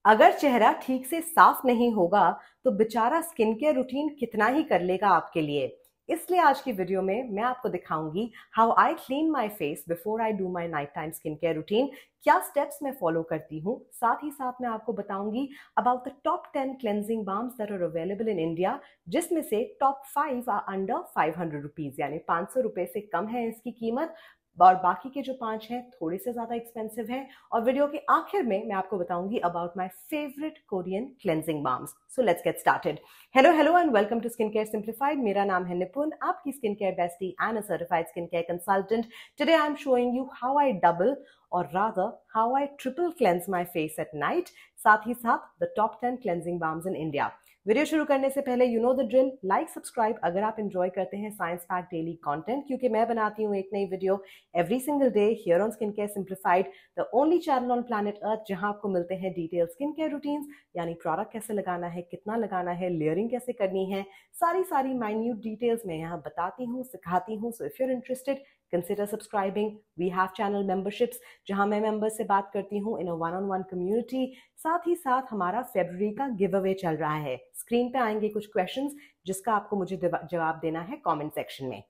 अगर चेहरा ठीक से साफ नहीं होगा तो बेचारा स्किन केयर रूटीन कितना ही कर लेगा आपके लिए। इसलिए आज की वीडियो में मैं आपको दिखाऊंगी how I clean my face before I do my night time skin care routine. क्या स्टेप्स मैं फॉलो करती हूँ, साथ ही साथ मैं आपको बताऊंगी about the top 10 cleansing balms that are available in India, जिसमें से टॉप 5 आर अंडर 500 रुपीज, यानी 500 रुपए से कम है इसकी कीमत, और बाकी के जो 5 हैं थोड़े से ज्यादा एक्सपेंसिव हैं। और वीडियो के आखिर में मैं आपको बताऊंगी about my favourite Korean cleansing balms. So let's get started. Hello hello and welcome to skin care simplified. मेरा नाम है निपुण, आपकी skin care bestie and a certified skin care consultant. Today I am showing you how I double और rather how I triple cleanse my face at night, साथ ही साथ the top 10 cleansing balms in India. Video शुरू करने से पहले you know the drill, like subscribe अगर आप एंजॉय करते हैं साइंस पैक डेली कंटेंट, क्योंकि मैं बनाती हूँ एक नई video every single day here on skin care simplified, the only channel on planet earth जहां आपको मिलते हैं डिटेल स्किन केयर रूटीन्स, यानी प्रोडक्ट कैसे लगाना है, कितना लगाना है, लेयरिंग कैसे करनी है, सारी माइन्यूट डिटेल्स मैं यहाँ बताती हूँ, सिखाती हूँ। So if you are interested consider subscribing. We have channel memberships जहां मैं मेंबर्स से बात करती हूँ in a one on one community. साथ ही साथ हमारा फरवरी का गिव अवे चल रहा है। स्क्रीन पे आएंगे कुछ क्वेश्चंस जिसका आपको मुझे जवाब देना है कमेंट सेक्शन में।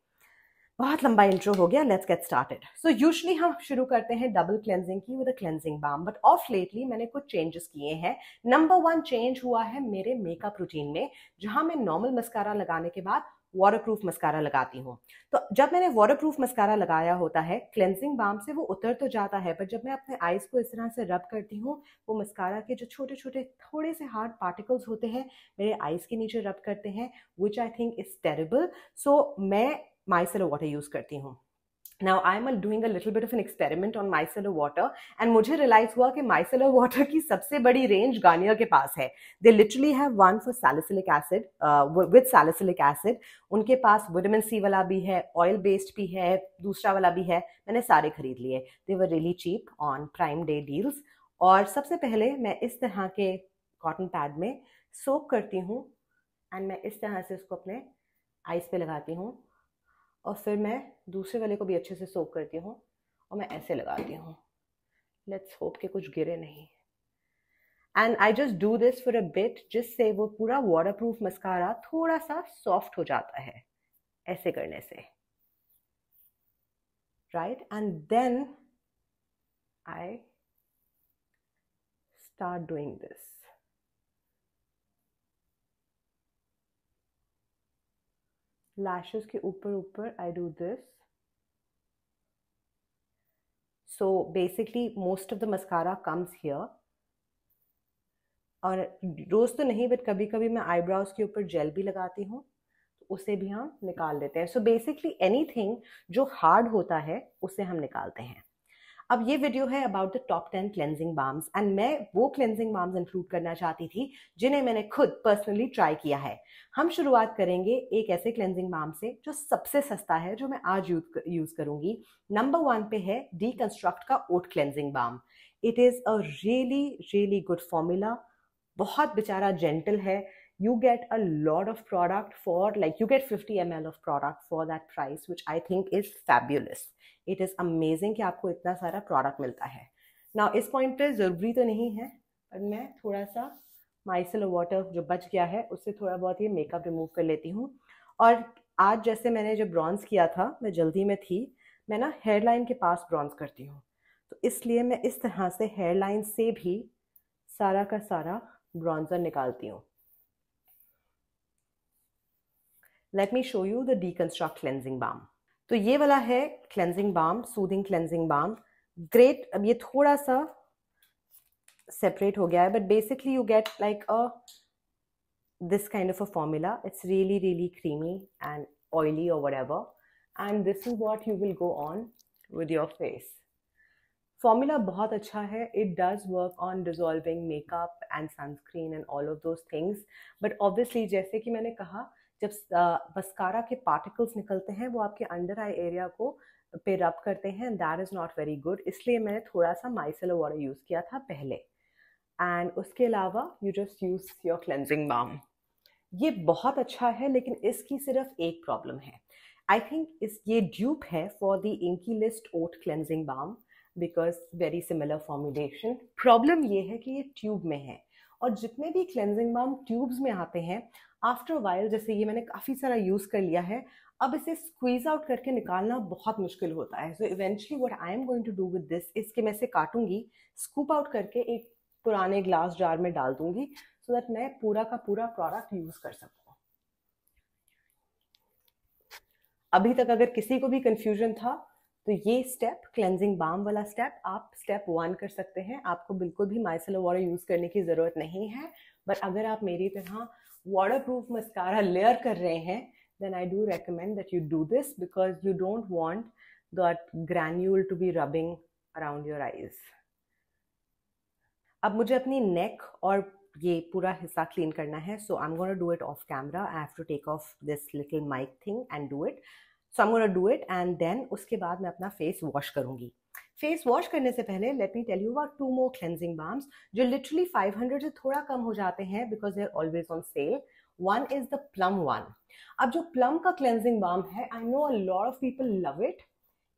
बहुत लंबा इंट्रो हो गया, let's get started. So usually हम शुरू करते हैं डबल क्लेंजिंग की with a cleansing balm, but of lately मैंने कुछ चेंजेस किए हैं। नंबर 1 चेंज हुआ है मेरे मेकअप रूटीन में, जहां मैं नॉर्मल मस्कारा लगाने के बाद वाटरप्रूफ मस्कारा लगाती हूँ। तो जब मैंने वाटरप्रूफ मस्कारा लगाया होता है, क्लेंजिंग बाम से वो उतर तो जाता है, पर जब मैं अपने आईज को इस तरह से रब करती हूँ, वो मस्कारा के जो छोटे छोटे थोड़े से हार्ड पार्टिकल्स होते हैं मेरे आईज के नीचे रब करते हैं, विच आई थिंक इज टेरेबल। सो मैं माइसेलर वाटर यूज करती हूँ। Now I'm doing a little bit of an experiment on micellar water and मुझे रियलाइज हुआ कि micellar water की सबसे बड़ी रेंज गार्नियर के पास है। They literally have one for salicylic acid, with salicylic acid. उनके पास विटामिन सी वाला भी है, ऑयल बेस्ड भी है, दूसरा वाला भी है। मैंने सारे खरीद लिए। They were really cheap on Prime Day deals. और सबसे पहले मैं इस तरह के कॉटन पैड में सोक करती हूँ एंड मैं इस तरह से इसको अपने आईज पे लगाती हूँ, और फिर मैं दूसरे वाले को भी अच्छे से सोक करती हूँ और मैं ऐसे लगाती हूँ। लेट्स होप कि कुछ गिरे नहीं। And I just do this for a bit, जिससे वो पूरा वाटरप्रूफ मस्कारा थोड़ा सा सॉफ्ट हो जाता है ऐसे करने से, right. And then I start doing this. Lashes के ऊपर ऊपर I do this. So basically most of the mascara comes here. और रोज तो नहीं, बट कभी कभी मैं आईब्रोज के ऊपर जेल भी लगाती हूँ, तो उसे भी हम निकाल देते हैं। सो बेसिकली एनीथिंग जो हार्ड होता है उसे हम निकालते हैं। अब ये वीडियो है about the top 10 cleansing balms, and मैं वो क्लेंजिंग बाम्स इंक्लूड करना चाहती थी जिन्हें मैंने खुद पर्सनली ट्राई किया है। हम शुरुआत करेंगे एक ऐसे क्लेंजिंग बाम से जो सबसे सस्ता है, जो मैं आज यूज करूंगी। नंबर 1 पे है डीकंस्ट्रक्ट का oat cleansing balm. It is a really good formula, बहुत बेचारा जेंटल है। You get a lot of product for, like, you get 50 ml of product for that price, which I think is fabulous. It is amazing कि आपको इतना सारा product मिलता है। Now इस पॉइंट पे ज़रूरी तो नहीं है, पर मैं थोड़ा सा माइसेलर वाटर जो बच गया है उससे थोड़ा बहुत ये मेकअप रिमूव कर लेती हूँ। और आज जैसे मैंने जब ब्रॉन्ज किया था, मैं जल्दी में थी, मैं ना हेयर लाइन के पास ब्रॉन्ज करती हूँ, तो इसलिए मैं इस तरह से हेयर लाइन से भी सारा का सारा ब्रॉन्जर निकालती हूँ। Let me show you the deconstruct cleansing balm. तो ये वाला है cleansing balm, soothing cleansing balm, great. अब ये थोड़ा सा सेपरेट हो गया है, but basically you get like a this kind of a formula. It's really creamy and oily or whatever, and this is what you will go on with your face. Formula बहुत अच्छा है। It does work on dissolving makeup and sunscreen and all of those things, but obviously जैसे कि मैंने कहा, जब mascara के particles निकलते हैं वो आपके अंडर आई एरिया को पे रब करते हैं, that is not very good. इसलिए मैंने थोड़ा सा माइसेलर वाटर यूज़ किया था पहले, एंड उसके अलावा you just use your cleansing balm. ये बहुत अच्छा है, लेकिन इसकी सिर्फ एक प्रॉब्लम है। आई थिंक ये ड्यूप है for the Inkey List oat cleansing balm, because very similar formulation. Problem ये है कि ये ट्यूब में है, और जितने भी क्लेंजिंग बाम ट्यूब्स में आते हैं, आफ्टर वाइल, जैसे ये मैंने काफ़ी सारा यूज़ कर लिया है, अब इसे स्क्वीज आउट करके निकालना बहुत मुश्किल होता है। So eventually what I am going to do with this is कि मैं इसे काटूंगी, स्कूप आउट करके एक पुराने ग्लास जार में डाल दूंगी, सो दैट मैं पूरा का पूरा प्रोडक्ट यूज कर सकूँ। अभी तक अगर किसी को भी कंफ्यूजन था, तो ये स्टेप, क्लेंजिंग बाम वाला स्टेप, आप स्टेप 1 कर सकते हैं। आपको बिल्कुल भी माइसेलर वाटर यूज करने की जरूरत नहीं है। बट अगर आप मेरी तरह वाटर प्रूफ मस्कारा लेयर कर रहे हैं, then I do recommend that you do this because you don't want that granule to be rubbing around your eyes. अब मुझे अपनी नेक और ये पूरा हिस्सा क्लीन करना है, so I'm going to do it off camera. I have to take off this little mic thing and do it. So I'm going to do it and then उसके बाद मैं अपना फेस वॉश करूंगी। Face wash करने से पहले let me tell you about 2 more cleansing balms जो literally 500 से थोड़ा कम हो जाते हैं because they're always on sale. One is the plum one. अब जो प्लम का क्लेंजिंग बाम है, I know a lot of people love it.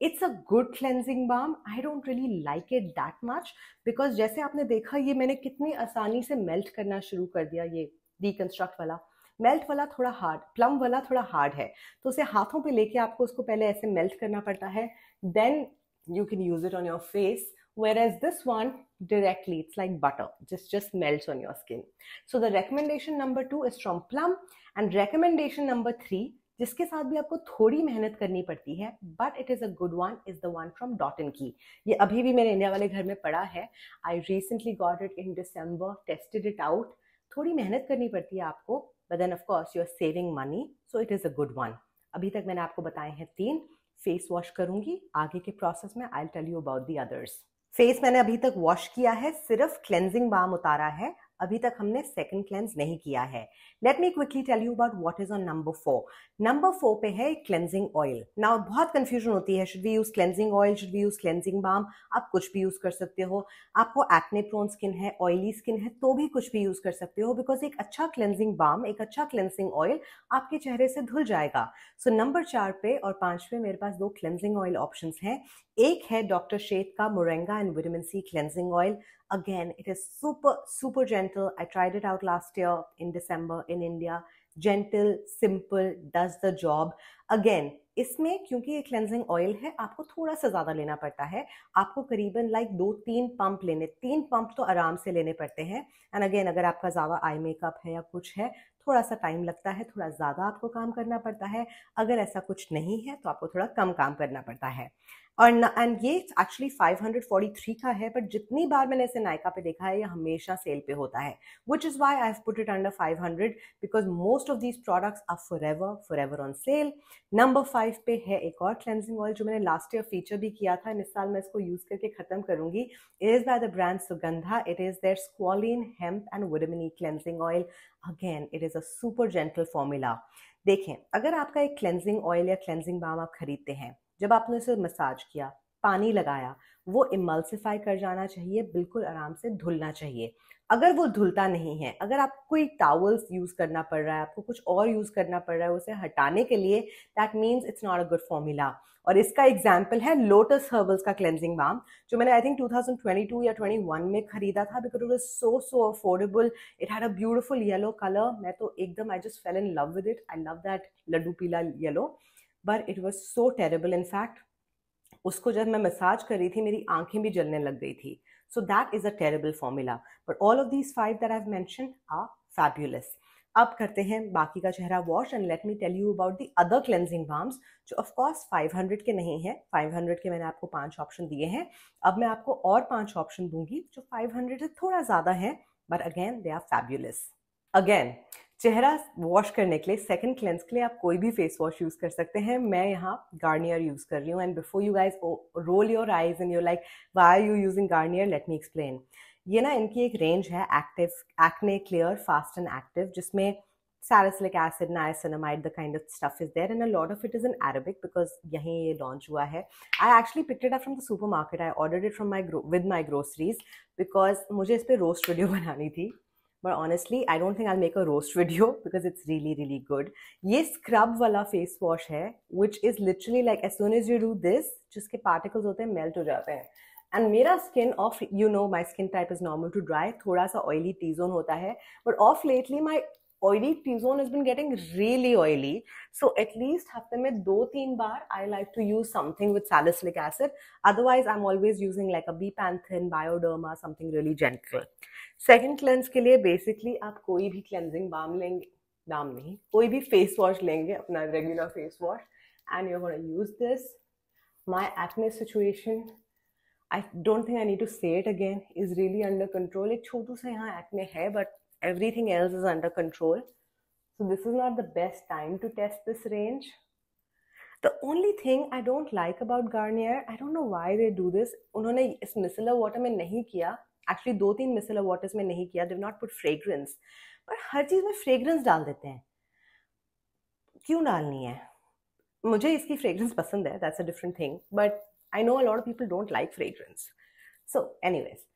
It's a good cleansing balm. I don't really like it that much because जैसे आपने देखा, ये मैंने कितनी आसानी से मेल्ट करना शुरू कर दिया। ये डिकंस्ट्रक्ट वाला, मेल्ट वाला थोड़ा हार्ड, प्लम वाला थोड़ा हार्ड है, तो उसे हाथों पे लेके आपको उसको पहले ऐसे मेल्ट करना पड़ता है, then you can use it on your face, whereas this one directly, it's like butter, just melts on your skin. So the recommendation number 2 is from Plum, and recommendation number 3, जिसके साथ भी आपको थोड़ी मेहनत करनी पड़ती है, but it is a good one, is the one from Dot & Key. ये अभी भी मेरे इंडिया वाले घर में पड़ा है। I recently got it in December, tested it out. थोड़ी मेहनत करनी पड़ती है आपको, but then of course you are saving money, so it is a good one. अभी तक मैंने आपको बताए हैं 3। फेस वॉश करूंगी, आगे के प्रोसेस में I tell you about the others. Face मैंने अभी तक वॉश किया है, सिर्फ क्लेंजिंग बाम उतारा है, अभी तक हमने सेकंड क्लेंस नहीं किया है। Let me quickly tell you about what is on number 4। Number 4 पे है क्लेंजिंग ऑयल। नाउ बहुत कंफ्यूजन होती है, should we use cleansing oil, should we use cleansing balm. आप कुछ भी यूज कर सकते हो। आपको एक्ने प्रोन स्किन है, ऑयली स्किन है, तो भी कुछ भी यूज कर सकते हो, बिकॉज एक अच्छा क्लेंजिंग बाम, एक अच्छा क्लेंजिंग ऑयल आपके चेहरे से धुल जाएगा। सो नंबर 4 पे और 5 पे मेरे पास 2 क्लेंजिंग ऑयल ऑप्शंस हैं। एक है डॉक्टर शेथ का moringa and vitamin C cleansing oil. Again, it is super gentle. I tried it out last year in December in India. Gentle, simple, does the job. Again, इसमें क्योंकि ये cleansing oil है, आपको थोड़ा सा ज़्यादा लेना पड़ता है। आपको करीबन 2-3 पंप लेने, 3 पंप तो आराम से लेने पड़ते हैं। एंड अगेन, अगर आपका ज़्यादा आई मेकअप है या कुछ है, थोड़ा सा टाइम लगता है, थोड़ा ज़्यादा आपको काम करना पड़ता है। अगर ऐसा कुछ नहीं है तो आपको थोड़ा कम काम करना पड़ता है। और एंड ये एक्चुअली 543 का है, बट जितनी बार मैंने इसे नायका पे देखा है, ये हमेशा सेल पे होता है, which is why I have put it under 500 because most of these products are forever on sale. Number 5 पे है एक और क्लेंजिंग ऑयल जो मैंने लास्ट ईयर फीचर भी किया था, इस साल मैं इसको यूज़ करके ख़त्म करूँगी। It is by the brand Sugandha. It is there squalane hemp and vitamin E cleansing oil. Again, it is a super gentle formula. देखें, अगर आपका एक क्लेंजिंग ऑयल या क्लेंजिंग बाम आप खरीदते हैं, जब आपने उसे मसाज किया, पानी लगाया, वो इमल्सिफाई कर जाना चाहिए, बिल्कुल आराम से धुलना चाहिए। अगर वो धुलता नहीं है, अगर आपको कोई टॉवल्स यूज़ करना पड़ रहा है, आपको कुछ और यूज़ करना पड़ रहा है उसे हटाने के लिए, that means it's not a good formula. और इसका एग्जाम्पल है लोटस हर्बल्स का क्लेंजिंग बाम, जो मैंने आई थिंक 2022 या 21 में खरीदा था, because it was so affordable. It had a beautiful yellow colour. मैं तो एकदम, I just fell in love with it. I love that laddu पीला yellow, but it was so terrible. In fact, उसको जब मैं मसाज कर रही थी, मेरी आंखें भी जलने लग गई थी। So that is a terrible formula, but all of these 5 that I have mentioned are fabulous. अब करते हैं बाकी का चेहरा wash, and let me tell you about the other cleansing balms, जो ऑफ कोर्स 500 के नहीं है। 500 के मैंने आपको 5 ऑप्शन दिए हैं, अब मैं आपको और 5 ऑप्शन दूंगी जो 500 से थोड़ा ज़्यादा है, but again they are fabulous. Again, चेहरा वॉश करने के लिए, सेकंड क्लेंस के लिए आप कोई भी फेस वॉश यूज कर सकते हैं। मैं यहाँ गार्नियर यूज कर रही हूँ, and before you guys roll your eyes and you're like why are you using Garnier, let me explain. ये ना, इनकी एक रेंज है, active, acne clear, fast and active, जिसमें salicylic acid, niacinamide, the kind of stuff is there, and a lot of it is in Arabic because यहीं ये launch हुआ है. I actually picked it up from the supermarket. I ordered it from with my groceries because मुझे इस पे roast video बनानी थी. But honestly, I don't think I'll make a roast video because it's really good. ये scrub वाला face wash है, which is literally like as soon as you do this, जिसके particles होते हैं melt हो जाते हैं. एंड मेरा skin of, you know my skin type is normal to dry, थोड़ा सा ऑयली टी जोन होता है, but of lately my oily T zone has been getting really oily. So at least हफ्ते में 2-3 बार I like to use something with salicylic acid. Otherwise I'm always using like a Bepanthen, Bioderma, something really gentle. Second cleanse के लिए basically आप कोई भी cleansing balm लेंगे, balm नहीं, कोई भी face wash लेंगे, अपना regular face wash, and you're going to use this. My acne situation, I don't think I need to say it again, is really under control. एक छोटू सा यहाँ acne है, but everything else is under control. So this is not the best time to test this range. The only thing I don't like about Garnier, I don't know why they do this. उन्होंने इस micellar water में नहीं किया, actually 2-3 micellar waters में नहीं किया, they've not put fragrance. पर हर चीज में fragrance डाल देते हैं. क्यों डालनी है? मुझे इसकी fragrance पसंद है, that's a different thing. But I know a lot of people don't like fragrance. So anyways,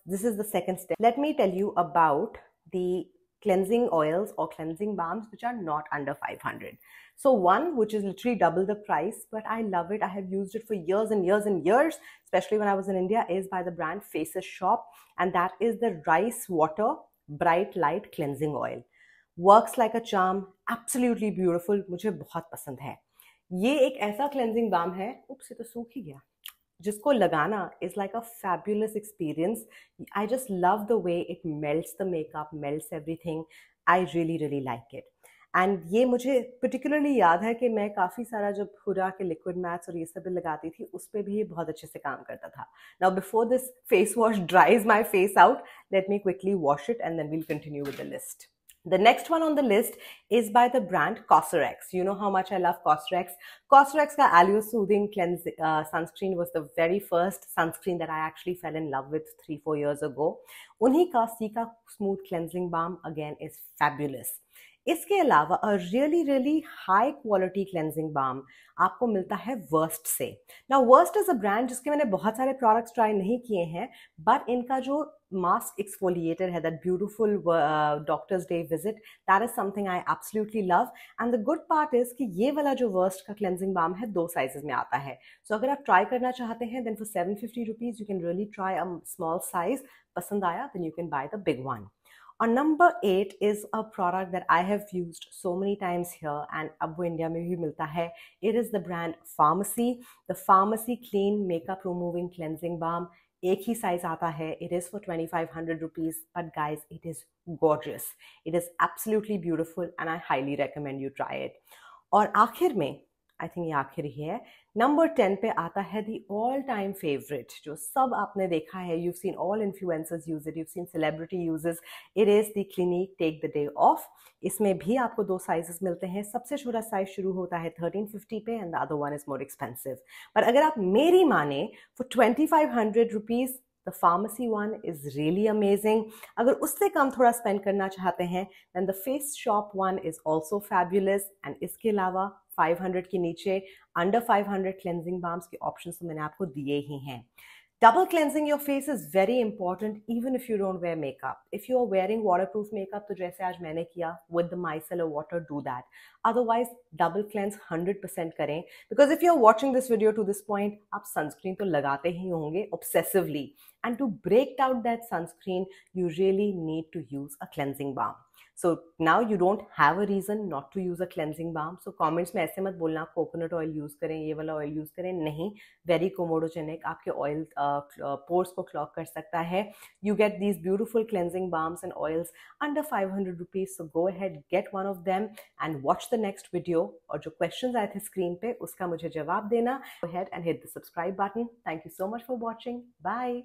this is the second step. Let me tell you about the cleansing oils or cleansing balms which are not under 500. So one which is literally double the price, but I love it. I have used it for years and years and years, especially when I was in India, is by the brand Faces Shop, and that is the Rice Water Bright Light Cleansing Oil. Works like a charm, absolutely beautiful. मुझे बहुत पसंद है. ये एक ऐसा cleansing balm है, उप्स ये तो सूख ही गया, जिसको लगाना is like a fabulous experience. I just love the way it melts the makeup, melts everything. I really like it. And ये मुझे particularly याद है कि मैं काफ़ी सारा जब हुरा के liquid mattes और ये सब भी लगाती थी, उस पर भी ये बहुत अच्छे से काम करता था. Now before this face wash dries my face out, let me quickly wash it and then we'll continue with the list. The next one on the list is by the brand Cosrx. You know how much I love Cosrx. Cosrx ka Aloe Soothing sunscreen was the very first sunscreen that I actually fell in love with 3-4 years ago. Unhi ka Cica Smooth Cleansing Balm again is fabulous. इसके अलावा a really high quality cleansing balm आपको मिलता है Worst से. Now Worst is a brand जिसके मैंने बहुत सारे products try नहीं किए हैं, but इनका जो mask exfoliator है, that beautiful Doctor's Day Visit, that is something I absolutely love. And the good part is कि ये वाला जो Worst का cleansing balm है 2 sizes में आता है. So अगर आप try करना चाहते हैं, then for 750 rupees you can really try a small size. पसंद आया, then you can buy the big one. On number 8 is a product that I have used so many times here and अब वो India में भी मिलता है. It is the brand Pharmacy. The Pharmacy Clean Makeup Removing Cleansing Balm. एक ही size आता है. It is for 2500 rupees, but guys, it is gorgeous. It is absolutely beautiful and I highly recommend you try it. और आखिर में, आई think ये आखिर ही है, number 10 पे आता है दी ऑल टाइम फेवरेट, जो सब आपने देखा है. you've seen all influencers use it, you've seen celebrity uses. It is the Clinique Take the Day Off. इसमें भी आपको 2 साइजेस मिलते हैं. सबसे छोटा साइज शुरू होता है 1350 पे and the other one is more expensive. पर अगर आप मेरी माने, for 2500 rupees the Pharmacy one is really amazing. अगर उससे कम थोड़ा स्पेंड करना चाहते हैं, then the Face Shop one is also fabulous. and इसके अलावा 500 के नीचे अंडर 500 क्लेंजिंग बाम्स के ऑप्शंस तो मैंने आपको दिए ही हैं. Double cleansing your face is very important even if you don't wear makeup. If you are wearing waterproof makeup, तो जैसे आज मैंने किया with the micellar water, do that. Otherwise, double cleanse 100% करें. Because if you're watching this video to this point, आप sunscreen तो लगाते ही होंगे obsessively. And to break down that sunscreen, you really need to use a cleansing balm. So now you don't have a reason not to use a cleansing balm. So comments में ऐसे मत बोलना coconut oil use करें, ये वाला oil use करें. नहीं, very comedogenic, आपके oil pores को clog कर सकता है. You get these beautiful cleansing balms and oils under 500 rupees. So go ahead, get one of them and watch the next video. और जो questions आए थे screen पे, उसका मुझे जवाब देना. Go ahead and hit the subscribe button. Thank you so much for watching. Bye.